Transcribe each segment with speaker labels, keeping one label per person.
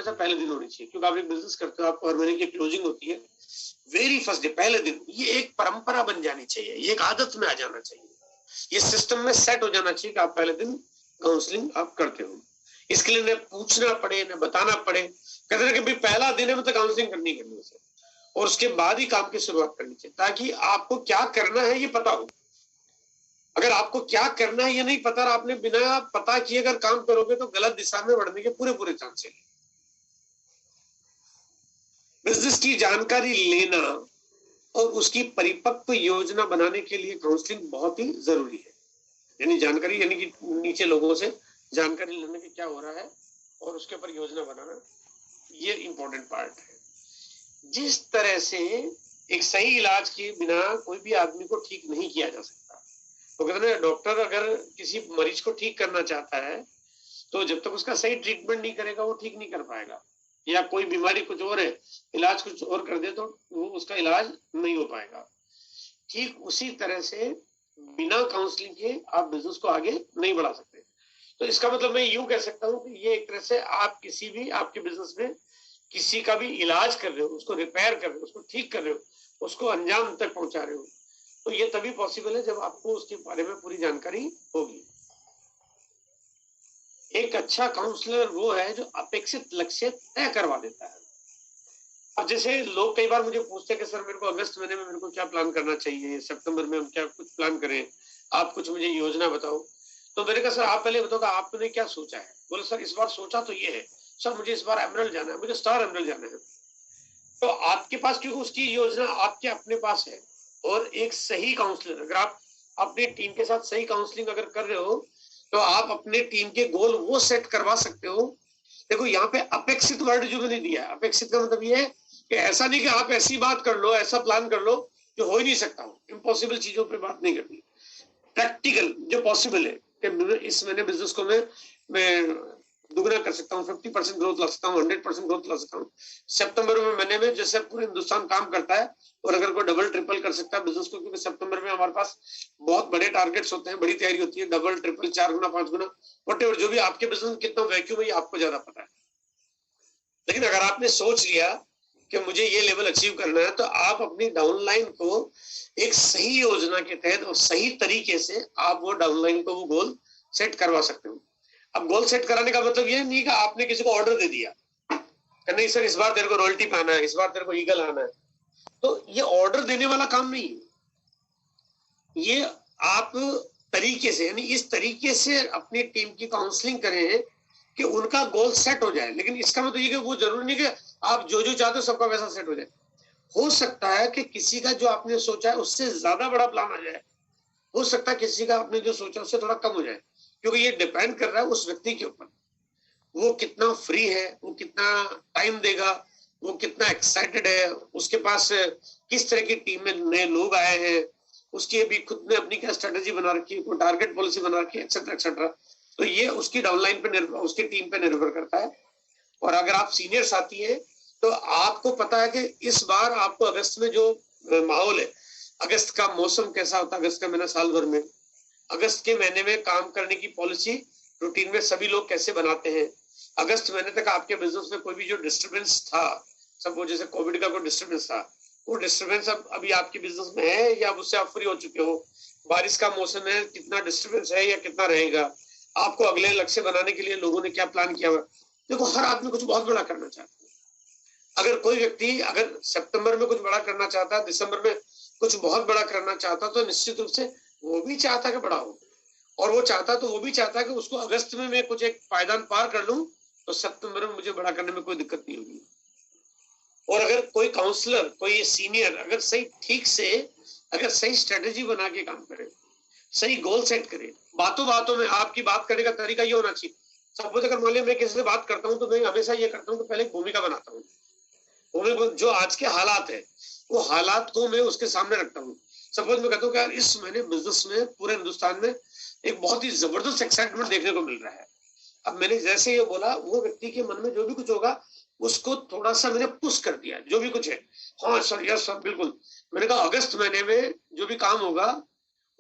Speaker 1: से पहले दिन होनी चाहिए, क्योंकि आप एक बिजनेस करते हो, आपको हर महीने की क्लोजिंग होती है, वेरी फर्स्ट डे, पहले दिन। ये एक परंपरा बन जानी चाहिए, ये एक आदत में आ जाना चाहिए, ये सिस्टम में सेट हो जाना चाहिए कि आप पहले दिन काउंसलिंग आप करते हो। इसके लिए न पूछना पड़े न बताना पड़े, कहते हैं कि भाई पहला दिन है मतलब काउंसलिंग करनी है, और उसके बाद ही काम की शुरुआत करनी चाहिए, ताकि आपको क्या करना है ये पता हो। अगर आपको क्या करना है ये नहीं पता, आपने बिना पता किए अगर काम करोगे तो गलत दिशा में बढ़ने के पूरे पूरे चांस है। बिजनेस की जानकारी लेना और उसकी परिपक्व योजना बनाने के लिए काउंसलिंग बहुत ही जरूरी है। यानी जानकारी, यानी कि नीचे लोगों से जानकारी लेने की क्या हो रहा है और उसके ऊपर योजना बनाना, ये इंपॉर्टेंट पार्ट है। जिस तरह से एक सही इलाज के बिना कोई भी आदमी को ठीक नहीं किया जा सकता, तो कहते हैं डॉक्टर अगर किसी मरीज को ठीक करना चाहता है तो जब तक उसका सही ट्रीटमेंट नहीं करेगा वो ठीक नहीं कर पाएगा, या कोई बीमारी कुछ और है, इलाज कुछ और कर दे तो वो उसका इलाज नहीं हो पाएगा। ठीक उसी तरह से बिना काउंसलिंग के आप बिजनेस को आगे नहीं बढ़ा सकते। तो इसका मतलब मैं यूं कह सकता हूं कि ये एक तरह से आप किसी भी आपके बिजनेस में किसी का भी इलाज कर रहे हो, उसको रिपेयर कर रहे हो, उसको ठीक कर रहे हो, उसको अंजाम तक पहुंचा रहे हो, तो ये तभी पॉसिबल है जब आपको उसके बारे में पूरी जानकारी होगी। एक अच्छा काउंसलर वो है जो अपेक्षित लक्ष्य तय करवा देता है। अब जैसे लोग कई बार मुझे पूछते हैं कि सर मेरे को अगस्त महीने में मेरे को क्या प्लान करना चाहिए, सितंबर में हम क्या कुछ प्लान करें, आप कुछ मुझे योजना बताओ। तो मैंने कहा सर आप पहले बताओ आपने क्या सोचा है। बोले सर इस बार सोचा तो ये है, सर मुझे इस बार एमरल्ड जाना है, मुझे स्टार एमरल्ड जाना है। तो आपके पास, क्योंकि उसकी योजना आपके अपने पास है, और एक सही काउंसलर, अगर आप अपनी टीम के साथ सही काउंसलिंग अगर कर रहे हो तो आप अपने टीम के गोल वो सेट करवा सकते हो। देखो यहाँ पे अपेक्षित वर्ड जो मैंने दिया है, अपेक्षित का मतलब ये है कि ऐसा नहीं कि आप ऐसी बात कर लो, ऐसा प्लान कर लो जो हो ही नहीं सकता हो, इम्पॉसिबल चीजों पे बात नहीं करनी, प्रैक्टिकल जो पॉसिबल है कि इस महीने बिजनेस को मैं दुगना कर सकता हूँ, 50% ग्रोथ ला सकता हूँ, 100% ग्रोथ ला सकता हूँ। सितंबर में महीने में जैसे पूरे हिंदुस्तान काम करता है, और अगर कोई डबल ट्रिपल कर सकता है बिजनेस को, क्योंकि सितंबर में हमारे पास बहुत बड़े टारगेट्स होते हैं, बड़ी तैयारी होती है, डबल ट्रिपल 4 गुना 5 गुना वटेवर, जो भी आपके बिजनेस में कितना वैक्यूम है ये आपको ज्यादा पता है। लेकिन अगर आपने सोच लिया कि मुझे ये लेवल अचीव करना है, तो आप अपनी डाउनलाइन को एक सही योजना के तहत और सही तरीके से आप वो डाउनलाइन को वो गोल सेट करवा सकते हो। अब गोल सेट कराने का मतलब ये नहीं कि आपने किसी को ऑर्डर दे दिया कि नहीं सर इस बार तेरे को रॉयल्टी पाना है, इस बार तेरे को ईगल आना है, तो ये ऑर्डर देने वाला काम नहीं है। ये आप तरीके से, यानी इस तरीके से अपनी टीम की काउंसलिंग करें कि उनका गोल सेट हो जाए। लेकिन इसका मतलब ये कि वो जरूरी नहीं कि आप जो जो चाहते हो सबका वैसा सेट हो जाए। हो सकता है कि किसी का जो आपने सोचा है उससे ज्यादा बड़ा प्लान आ जाए, हो सकता है किसी का आपने जो सोचा उससे थोड़ा कम हो जाए, क्योंकि ये डिपेंड कर रहा है उस व्यक्ति के ऊपर, वो कितना फ्री है, वो कितना टाइम देगा, वो कितना एक्साइटेड है, उसके पास किस तरह की टीम में नए लोग आए हैं, उसकी भी खुद ने अपनी क्या स्ट्रेटेजी बना रखी है, कोई टारगेट पॉलिसी बना रखी है, एक्सेट्रा एक्सेट्रा। तो ये उसकी डाउनलाइन पे निर्भर, उसकी टीम पे निर्भर करता है। और अगर आप सीनियर साथी हैं तो आपको पता है कि इस बार आपको अगस्त में जो माहौल है, अगस्त का मौसम कैसा होता है, अगस्त का महीना साल भर में, अगस्त के महीने में काम करने की पॉलिसी रूटीन में सभी लोग कैसे बनाते हैं, अगस्त महीने तक आपके बिजनेस में कोई भी जो डिस्टर्बेंस था, सब वो जैसे कोविड का कोई डिस्टर्बेंस था, वो डिस्टर्बेंस अब अभी आपके बिजनेस में है या उससे आप फ्री हो चुके हो, बारिश का मौसम है, कितना डिस्टर्बेंस है या कितना रहेगा, आपको अगले लक्ष्य बनाने के लिए लोगों ने क्या प्लान किया हुआ। देखो हर आदमी कुछ बहुत बड़ा करना चाहता है। अगर कोई व्यक्ति अगर सितंबर में कुछ बड़ा करना चाहता है, दिसंबर में कुछ बहुत बड़ा करना चाहता, तो निश्चित रूप से वो भी चाहता कि बड़ा हो, और वो चाहता तो वो भी चाहता कि उसको अगस्त में मैं कुछ एक पायदान पार कर लूं तो सितंबर में मुझे बड़ा करने में कोई दिक्कत नहीं होगी। और अगर कोई काउंसलर, कोई सीनियर अगर सही ठीक से अगर सही स्ट्रेटेजी बना के काम करे, सही गोल सेट करे, बातों बातों में आपकी बात करने का तरीका ये होना चाहिए। सपोज अगर मान लिया मैं किसी से बात करता हूँ तो मैं हमेशा ये करता हूँ कि पहले भूमिका बनाता हूँ, जो आज के हालात है वो हालात को मैं उसके सामने रखता हूँ। सपोज मैं कहता हूँ कि यार इस महीने बिजनेस में पूरे हिंदुस्तान में एक बहुत ही जबरदस्त एक्साइटमेंट देखने को मिल रहा है। अब मैंने जैसे ये बोला, वो व्यक्ति के मन में जो भी कुछ होगा उसको थोड़ा सा मैंने पुश कर दिया, जो भी कुछ है, हाँ सर यस सर बिल्कुल। मैंने कहा अगस्त महीने में जो भी काम होगा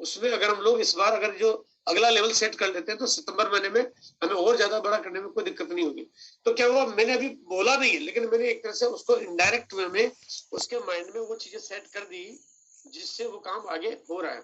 Speaker 1: उसमें अगर हम लोग इस बार अगर जो अगला लेवल सेट कर लेते हैं तो सितंबर महीने में हमें और ज्यादा बड़ा करने में कोई दिक्कत नहीं होगी। तो क्या हुआ, मैंने अभी बोला नहीं है, लेकिन मैंने एक तरह से उसको इनडायरेक्ट वे में उसके माइंड में वो चीजें सेट कर दी जिससे वो काम आगे हो रहा है।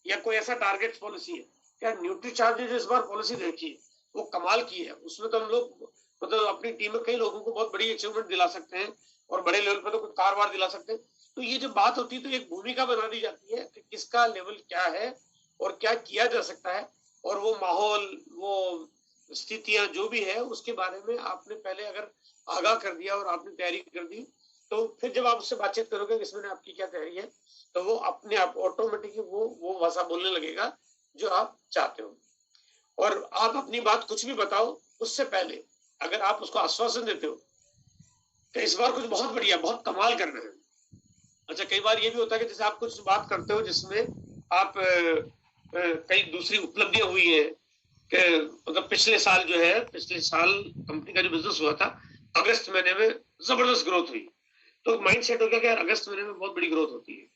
Speaker 1: या कोई ऐसा टारगेट पॉलिसी है, क्या न्यूट्री चार्ज जो इस बार पॉलिसी देखी है वो कमाल की है। उसमें तो हम लोग मतलब अपनी टीम में कई लोगों को बहुत बड़ी अचीवमेंट दिला सकते हैं और बड़े लेवल पर तो कुछ कार वार दिला सकते हैं। तो ये जब बात होती है तो एक भूमिका बना दी जाती है कि किसका लेवल क्या है और क्या किया जा सकता है, और वो माहौल, वो स्थितियां जो भी है उसके बारे में आपने पहले अगर आगाह कर दिया और आपने तैयारी कर दी, तो फिर जब आप उससे बातचीत करोगे कि इसमें आपकी क्या तैयारी है, तो वो अपने आप ऑटोमेटिकली वो भाषा बोलने लगेगा जो आप चाहते हो। और आप अपनी बात कुछ भी बताओ, उससे पहले अगर आप उसको आश्वासन देते हो तो इस बार कुछ बहुत बढ़िया, बहुत कमाल करना है। अच्छा, कई बार ये भी होता है कि जैसे आप कुछ बात करते हो जिसमें आप कई दूसरी उपलब्धियां हुई है कि मतलब पिछले साल कंपनी का जो बिजनेस हुआ था, अगस्त महीने में जबरदस्त ग्रोथ हुई। तो माइंड सेट हो गया कि यार अगस्त महीने में बहुत बड़ी ग्रोथ होती है।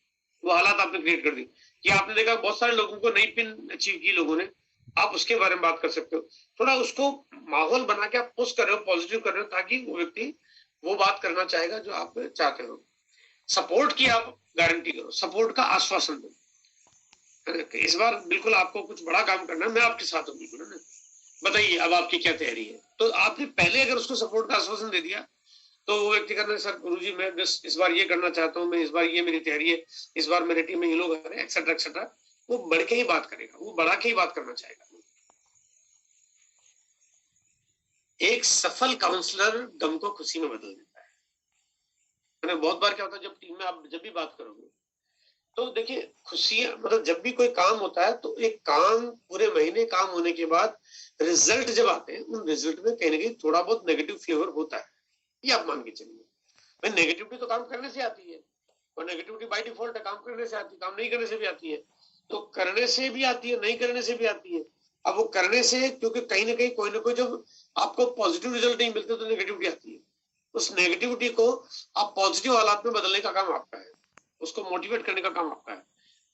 Speaker 1: वो हालात आपने क्रिएट कर दी कि आपने देखा बहुत सारे लोगों को नई पिन अचीव की लोगों ने, आप उसके बारे में बात कर सकते हो। थोड़ा उसको माहौल बना के आप पुश कर रहे हो, पॉजिटिव कर रहे हो, ताकि वो व्यक्ति वो बात करना चाहेगा जो आप चाहते हो। सपोर्ट की आप गारंटी करो, सपोर्ट का आश्वासन दो। इस बार बिल्कुल आपको कुछ बड़ा काम करना है, मैं आपके साथ हूँ बिल्कुल, है ना, बताइए अब आपकी क्या तैयारी है। तो आपने पहले अगर उसको सपोर्ट का आश्वासन दे दिया तो वो व्यक्ति करना, सर गुरुजी मैं बस इस बार ये करना चाहता हूँ, मैं इस बार ये मेरी तैयारी है, इस बार मेरे टीम में ये लोग हैं, एक्सेट्रा एक्सेट्रा, वो बढ़ के ही बात करेगा, वो बढ़ा के ही बात करना चाहेगा। एक सफल काउंसलर गम को खुशी में बदल देता है। बहुत बार क्या होता है, जब टीम में आप जब भी बात करोगे तो देखिए खुशियां, मतलब जब भी कोई काम होता है तो एक काम पूरे महीने काम होने के बाद रिजल्ट जब आते हैं, उन रिजल्ट में कहीं ना कहीं थोड़ा बहुत नेगेटिव फ्लेवर होता है, ये आप मान के चलिए। भाई नेगेटिविटी तो काम करने से आती है, और नेगेटिविटी बाय डिफॉल्ट है, काम करने से आती है, काम नहीं करने से भी आती है। तो करने से भी आती है, नहीं करने से भी आती है। अब वो करने से, क्योंकि कहीं ना कहीं कोई ना कोई जब आपको पॉजिटिव रिजल्ट नहीं मिलते तो नेगेटिविटी आती है। उस नेगेटिविटी को आप पॉजिटिव हालात में बदलने का काम आपका है, उसको मोटिवेट करने का काम आपका है।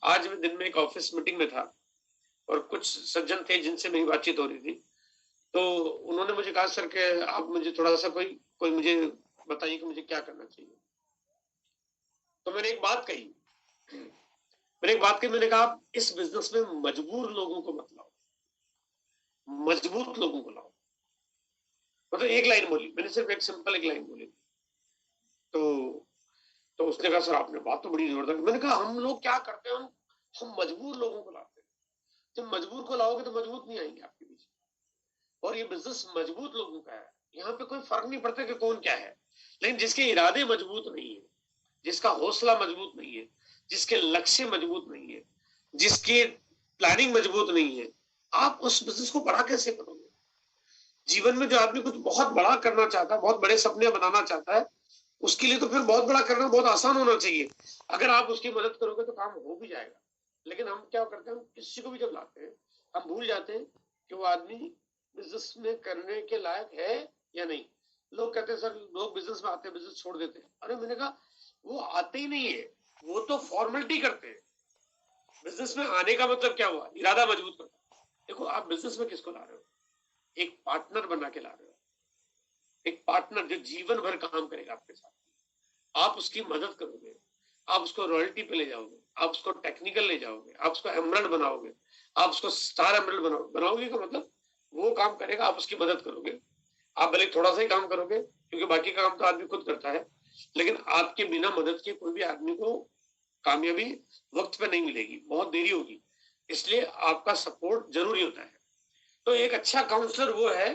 Speaker 1: आज मैं दिन में एक ऑफिस मीटिंग में था और कुछ सज्जन थे जिनसे मेरी बातचीत हो रही थी। तो उन्होंने मुझे कहा, सर के आप मुझे थोड़ा सा कोई मुझे बताइए कि मुझे क्या करना चाहिए। तो मैंने कहा आप इस बिजनेस में मजबूर लोगों को मत लाओ, मजबूत लोगों को लाओ। मतलब एक लाइन बोली मैंने, सिर्फ एक सिंपल एक लाइन बोली। तो तो उसने कहा, सर आपने बात तो बड़ी जोरदार। मैंने कहा हम लोग क्या करते हैं, हम मजबूर लोगों को लाते हैं। जब मजबूर को लाओगे तो मजबूत नहीं आएंगे आपके बीच। और ये बिजनेस मजबूत लोगों का है, यहाँ पे कोई फर्क नहीं पड़ता कि कौन क्या है, लेकिन जिसके इरादे मजबूत नहीं है, जिसका हौसला मजबूत नहीं है, जिसके लक्ष्य मजबूत नहीं है, जिसकी प्लानिंग मजबूत नहीं है, आप उस बिजनेस को बड़ा कैसे करोगे। जीवन में जो आदमी कुछ बहुत बड़ा करना चाहता है, बहुत बड़े सपने बनाना चाहता है, उसके लिए तो फिर बहुत बड़ा करना बहुत आसान होना चाहिए। अगर आप उसकी मदद करोगे तो काम हो भी जाएगा। लेकिन हम क्या करते हैं, किसी को भी जब लाते हैं हम भूल जाते हैं कि वो आदमी बिजनेस में करने के लायक है या नहीं। लोग कहते हैं सर लोग बिजनेस में आते हैं बिजनेस छोड़ देते हैं। अरे मैंने कहा वो आते ही नहीं है, वो तो फॉर्मेलिटी करते हैं। बिजनेस में आने का मतलब क्या हुआ, इरादा मजबूत करना। देखो आप बिजनेस में किसको ला रहे हो, एक पार्टनर बना के ला रहे हो, एक पार्टनर जो जीवन भर काम करेगा आपके साथ। आप उसकी मदद करोगे, आप उसको रॉयल्टी पे ले जाओगे, आप उसको टेक्निकल ले जाओगे, आप उसको एमरल्ड बनाओगे, आप उसको स्टार एमरल्ड बनाओगे का मतलब वो काम करेगा, आप उसकी मदद करोगे। आप भले थोड़ा सा ही काम करोगे क्योंकि बाकी का काम तो आदमी खुद करता है, लेकिन आपके बिना मदद के कोई भी आदमी को कामयाबी वक्त पे नहीं मिलेगी, बहुत देरी होगी। इसलिए आपका सपोर्ट जरूरी होता है। तो एक अच्छा काउंसलर वो है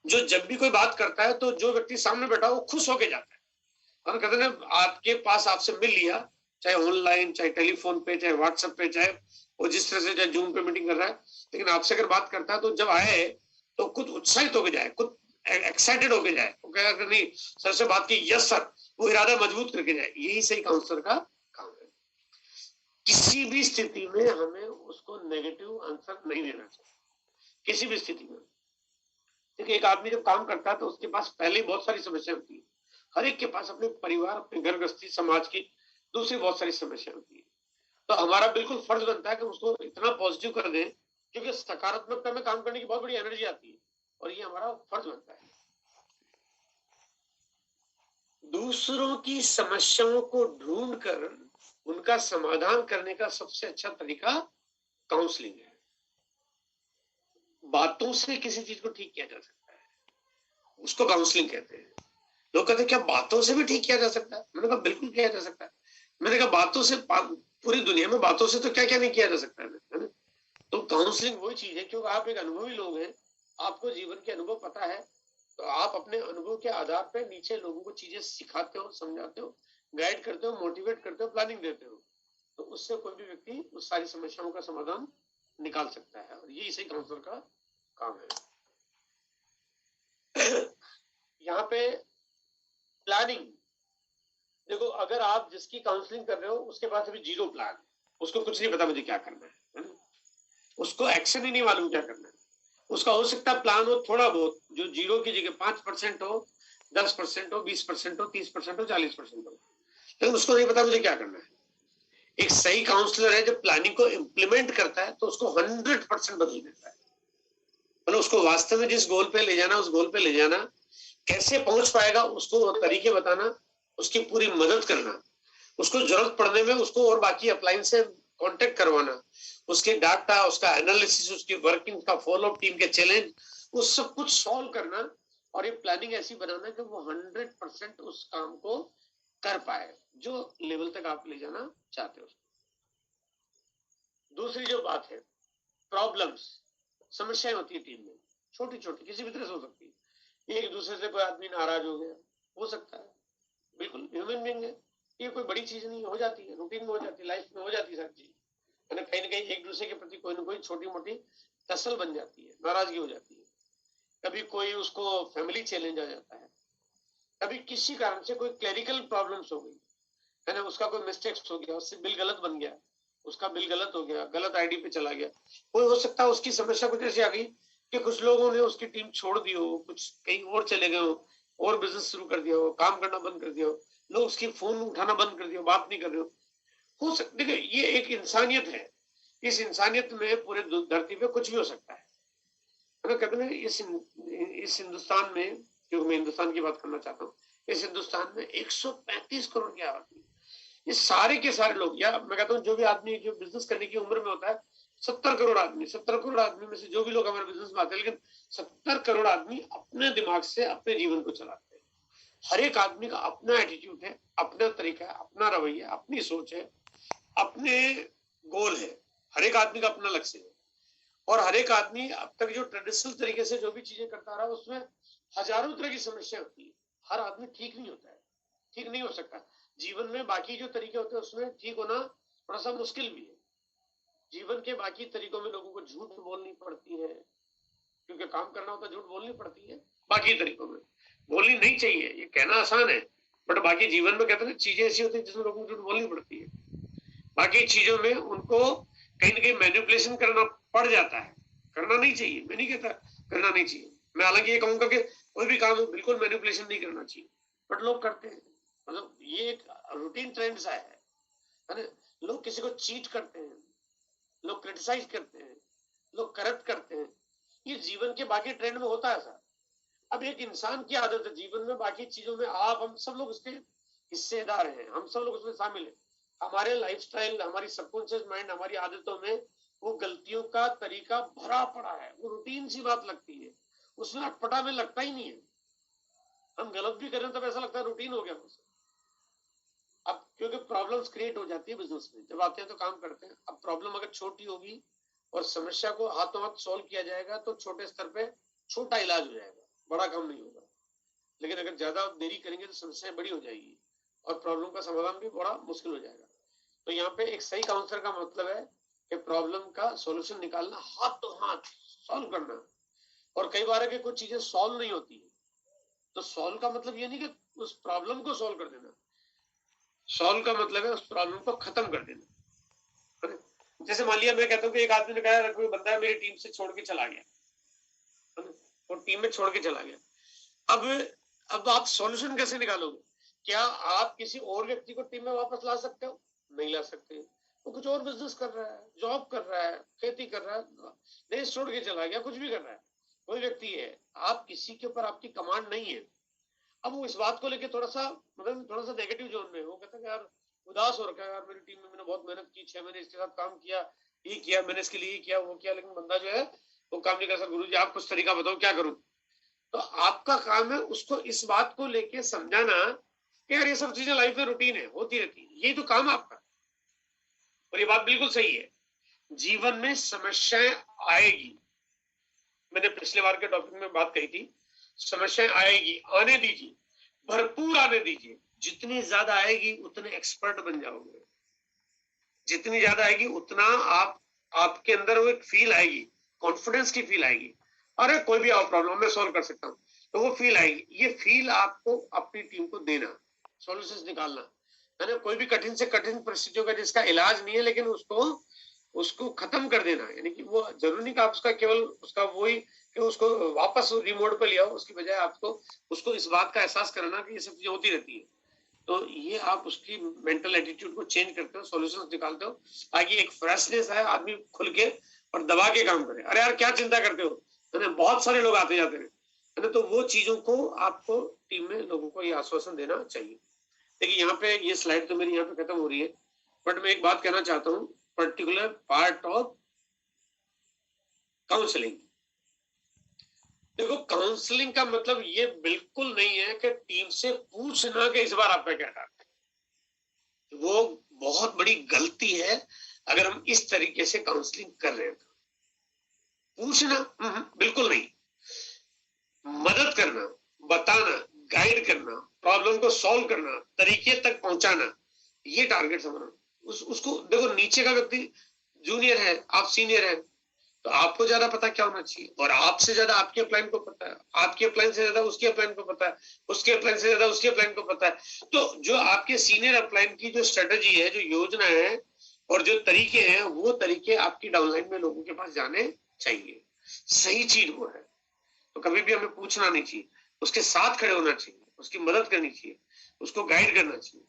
Speaker 1: जो जब भी कोई बात करता है तो जो व्यक्ति सामने बैठा वो खुश होके जाता है। हम कहते हैं आपके पास आपसे मिल लिया, चाहे ऑनलाइन, चाहे टेलीफोन पे, चाहे व्हाट्सएप पे, चाहे वो जिस तरह से चाहे जूम पे मीटिंग कर रहा है, लेकिन आपसे अगर बात करता है तो जब आए तो खुद उत्साहित होके जाए, खुद एक्साइटेड होके जाए, वो कहेगा नहीं सर से बात की, यस सर, वो इरादा मजबूत करके जाए। यही सही काउंसलर का काम है। किसी भी स्थिति में हमें उसको नेगेटिव आंसर नहीं देना चाहिए, किसी भी स्थिति में। देखिए एक आदमी जब काम करता है तो उसके पास पहले ही बहुत सारी समस्या होती है। हर एक के पास अपने परिवार, अपने घर गृहस्थी, समाज की दूसरी बहुत सारी समस्या होती है। तो हमारा बिल्कुल फर्ज बनता है कि उसको इतना पॉजिटिव कर दें क्योंकि सकारात्मकता में काम करने की बहुत बड़ी एनर्जी आती है और ये हमारा फर्ज बनता है। दूसरों की समस्याओं को ढूंढकर उनका समाधान करने का सबसे अच्छा तरीका काउंसलिंग है। बातों से किसी चीज को ठीक किया जा सकता है, उसको काउंसलिंग कहते हैं। लोग कहते हैं क्या बातों से भी ठीक किया जा सकता है? मैंने कहा बिल्कुल किया जा सकता है। मैंने कहा बातों से, पूरी दुनिया में बातों से तो क्या क्या नहीं किया जा सकता है। तो काउंसलिंग वही चीज है, क्योंकि आप एक अनुभवी लोग हैं, आपको जीवन के अनुभव पता है, तो आप अपने अनुभव के आधार पर नीचे लोगों को चीजें सिखाते हो, समझाते हो, गाइड करते हो, मोटिवेट करते हो, प्लानिंग देते हो, तो उससे कोई भी व्यक्ति उस सारी समस्याओं का समाधान निकाल सकता है, और ये इसी काउंसलर का काम है। यहाँ पे प्लानिंग देखो, अगर आप जिसकी काउंसलिंग कर रहे हो उसके पास अभी जीरो प्लान, उसको कुछ नहीं पता मुझे क्या करना है ना? उसको एक्शन ही नहीं मालूम क्या करना है। उसका हो सकता है प्लान हो थोड़ा बहुत, जो जीरो की जगह 5% हो, 10% हो, 20% हो, 30% हो, 40% हो, लेकिन उसको नहीं पता मुझे क्या करना है। एक सही काउंसलर है, जब प्लानिंग को इम्प्लीमेंट करता है तो उसको 100% बदल देता है। मतलब उसको वास्तव में जिस गोल पे ले जाना, उस गोल पे ले जाना, कैसे पहुंच पाएगा उसको तरीके बताना, उसकी पूरी मदद करना, उसको जरूरत पड़ने में उसको और बाकी अपलाइन से कांटेक्ट करवाना, उसके डाटा, उसका एनालिसिस, उसकी वर्किंग का फॉलोअप, टीम के चैलेंज, उस सब कुछ सॉल्व करना, और ये प्लानिंग ऐसी बनाना कि वो 100% उस काम को कर पाए जो लेवल तक आप ले जाना चाहते हो। दूसरी जो बात है, प्रॉब्लम्स, समस्याएं होती है टीम में, छोटी छोटी, किसी भी तरह से हो सकती है। एक दूसरे से कोई आदमी नाराज हो गया, हो सकता है, बिल्कुल ह्यूमन बीइंग है, ये कोई बड़ी चीज नहीं, हो जाती है, रूटीन में हो जाती है, लाइफ में हो जाती है सारी चीज, है ना। कहीं ना कहीं एक दूसरे के प्रति कोई ना कोई छोटी मोटी टसल बन जाती है, नाराजगी हो जाती है, कभी कोई उसको फैमिली चैलेंज आ जाता है, कभी किसी कारण से कोई क्लरिकल प्रॉब्लम्स हो गई, है ना, उसका कोई मिस्टेक्स हो गया, उससे बिल गलत बन गया, उसका बिल गलत हो गया, गलत आईडी पे चला गया, कोई हो सकता है उसकी समस्या कुछ ऐसी आ गई कि कुछ लोगों ने उसकी टीम छोड़ दी हो, कुछ कहीं और चले गए हो, और बिजनेस शुरू कर दिया हो, काम करना बंद कर दिया हो, लोग उसकी फोन उठाना बंद कर दिया हो, बात नहीं कर रहे हो सकता। देखिए, ये एक इंसानियत है, इस इंसानियत में पूरे धरती पे कुछ भी हो सकता है ना। कहते हैं इस हिंदुस्तान में, क्योंकि मैं हिंदुस्तान की बात करना चाहता हूँ, इस हिंदुस्तान में 135 करोड़ की आबादी, ये सारे के सारे लोग, या मैं कहता हूँ जो भी आदमी जो बिजनेस करने की उम्र में होता है, 70 करोड़ आदमी, 70 करोड़ आदमी में से जो भी लोग हमारे बिजनेस में आते हैं, लेकिन 70 करोड़ आदमी अपने दिमाग से अपने जीवन को चलाते हैं। हर एक आदमी का अपना एटीट्यूड है, अपना तरीका है, अपना रवैया, अपनी सोच है, अपने गोल है, हर एक आदमी का अपना लक्ष्य है। और हर एक आदमी अब तक जो ट्रेडिशनल तरीके से जो भी चीजें करता रहा, उसमें हजारों तरह की समस्या होती है। हर आदमी ठीक नहीं होता है, ठीक नहीं हो सकता। जीवन में बाकी जो तरीके होते हैं उसमें ठीक होना थोड़ा सा मुश्किल भी है। जीवन के बाकी तरीकों में लोगों को झूठ बोलनी पड़ती है, क्योंकि काम करना होता है, झूठ बोलनी पड़ती है। बाकी तरीकों में बोलनी नहीं चाहिए, ये कहना आसान है, बट बाकी जीवन में कहते हैं चीजें ऐसी होती है जिसमें लोगों को झूठ बोलनी पड़ती है। बाकी चीजों में उनको कहीं ना कहीं मैनिपुलेशन करना पड़ जाता है। करना नहीं चाहिए, मैं नहीं कहता करना नहीं चाहिए, मैं हालांकि ये कहूंगा कि कोई भी काम बिल्कुल मैनिपुलेशन नहीं करना चाहिए, बट लोग करते हैं। मतलब ये एक रूटीन ट्रेंड सा है ना। लोग किसी को चीट करते हैं, लोग क्रिटिसाइज करते हैं, लोग करप्ट करते हैं, ये जीवन के बाकी ट्रेंड में होता है सर। अब एक इंसान की आदत है जीवन में, बाकी चीजों में आप हम सब लोग उसके हिस्सेदार हैं, हम सब लोग उसमें शामिल हैं। हमारे लाइफस्टाइल, हमारी सबकॉन्शियस माइंड, हमारी आदतों में वो गलतियों का तरीका भरा पड़ा है, वो रूटीन सी बात लगती है, उसमें अटपटा में लगता ही नहीं है। हम गलत भी करें तब ऐसा लगता है रूटीन हो गया मुझसे। अब क्योंकि प्रॉब्लम्स क्रिएट हो जाती है बिजनेस में, जब आते हैं तो काम करते हैं। अब प्रॉब्लम अगर छोटी होगी और समस्या को हाथों हाथ सॉल्व किया जाएगा तो छोटे स्तर पे छोटा इलाज हो जाएगा, बड़ा काम नहीं होगा। लेकिन अगर ज्यादा देरी करेंगे तो समस्या बड़ी हो जाएगी और प्रॉब्लम का समाधान भी बड़ा मुश्किल हो जाएगा। तो यहाँ पे एक सही काउंसलर का मतलब है कि प्रॉब्लम का सॉल्यूशन निकालना, हाथों हाथ सॉल्व करना। और कई बार है कि कुछ चीजें सॉल्व नहीं होती है, तो सॉल्व का मतलब ये नहीं कि उस प्रॉब्लम को सॉल्व कर देना, सॉल्व का मतलब है उस प्रॉब्लम को खत्म कर देना। जैसे मान लिया मैं कहता हूँ कि एक आदमी ने कहा कोई बंदा मेरी टीम से छोड़ के चला गया, वो टीम में छोड़ के चला गया। अब आप सॉल्यूशन कैसे निकालोगे? क्या आप किसी और व्यक्ति को टीम में वापस ला सकते हो? नहीं ला सकते। वो कुछ और बिजनेस कर रहा है, जॉब कर रहा है, खेती कर रहा है, देश छोड़ के चला गया, कुछ भी कर रहा है, कोई व्यक्ति है, आप किसी के ऊपर आपकी कमांड नहीं है। अब वो इस बात को लेके थोड़ा सा मतलब थोड़ा सा नेगेटिव जोन में, वो कहता है यार उदास हो रखा है यार, मेरी टीम में मैंने बहुत मेहनत की, 6 महीने इसके साथ काम किया, ये किया मैंने, इसके लिए ये किया वो किया, लेकिन बंदा जो है वो काम नहीं कर सकता। गुरु जी आप कुछ तरीका बताओ क्या करूं? तो आपका काम है उसको इस बात को लेके समझाना कि यार ये सब चीजें लाइफ में रूटीन है, होती रहती है, यही तो काम है आपका। और ये बात बिल्कुल सही है, जीवन में समस्याएं आएगी, मैंने पिछले बार के टॉपिक में बात कही थी, समस्याएं आएगी, आने दीजिए, भरपूर आने दीजिए, जितनी ज्यादा आएगी उतने एक्सपर्ट बन जाओगे, जितनी ज्यादा आएगी उतना आप आपके अंदर वो एक फील आएगी, कॉन्फिडेंस की फील आएगी, अरे कोई भी आओ प्रॉब्लम मैं सॉल्व कर सकता हूँ, तो वो फील आएगी। ये फील आपको अपनी टीम को देना, सॉल्यूशंस निकालना है ना। कोई भी कठिन से कठिन परिस्थितियों का जिसका इलाज नहीं है, लेकिन उसको उसको खत्म कर देना, यानी कि वो जरूरी नहीं कि आप उसका केवल उसका वही कि उसको वापस रिमोट पे ले आओ, उसकी बजाय आपको उसको इस बात का एहसास करना कि ये सब चीजें होती रहती है। तो ये आप उसकी मेंटल एटीट्यूड को चेंज करते हो, सॉल्यूशंस निकालते हो, ताकि एक फ्रेशनेस आए, आदमी खुल के और दबा के काम करे, अरे यार क्या चिंता करते हो, है ना, बहुत सारे लोग आते जाते हैं, है ना। तो वो चीजों को आपको टीम में लोगों को ये आश्वासन देना चाहिए। देखिए यहाँ पे ये स्लाइड तो मेरी यहाँ पे खत्म हो रही है, बट मैं एक बात कहना चाहता हूँ, पर्टिकुलर पार्ट ऑफ काउंसलिंग। देखो काउंसलिंग का मतलब ये बिल्कुल नहीं है कि टीम से पूछना कि इस बार आपका क्या डाटा है, वो बहुत बड़ी गलती है अगर हम इस तरीके से काउंसलिंग कर रहे हैं। पूछना बिल्कुल नहीं, मदद करना, बताना, गाइड करना, प्रॉब्लम को सॉल्व करना, तरीके तक पहुंचाना, ये टारगेट समझना। उसको देखो, नीचे का व्यक्ति जूनियर है, आप सीनियर है, तो आपको ज्यादा पता क्या होना चाहिए, और आपसे ज्यादा आपके अपलाइन को पता है, आपके अपलाइन से ज्यादा उसके अपलाइन को पता है, उसके अपलाइन से ज्यादा उसके अपलाइन को पता है। तो जो आपके सीनियर अपलाइन की जो स्ट्रेटेजी है, जो योजना है और जो तरीके हैं, वो तरीके आपकी डाउनलाइन में लोगों के पास जाने चाहिए। सही चीज वो है, तो कभी भी हमें पूछना नहीं चाहिए, उसके साथ खड़े होना चाहिए, उसकी मदद करनी चाहिए, उसको गाइड करना चाहिए।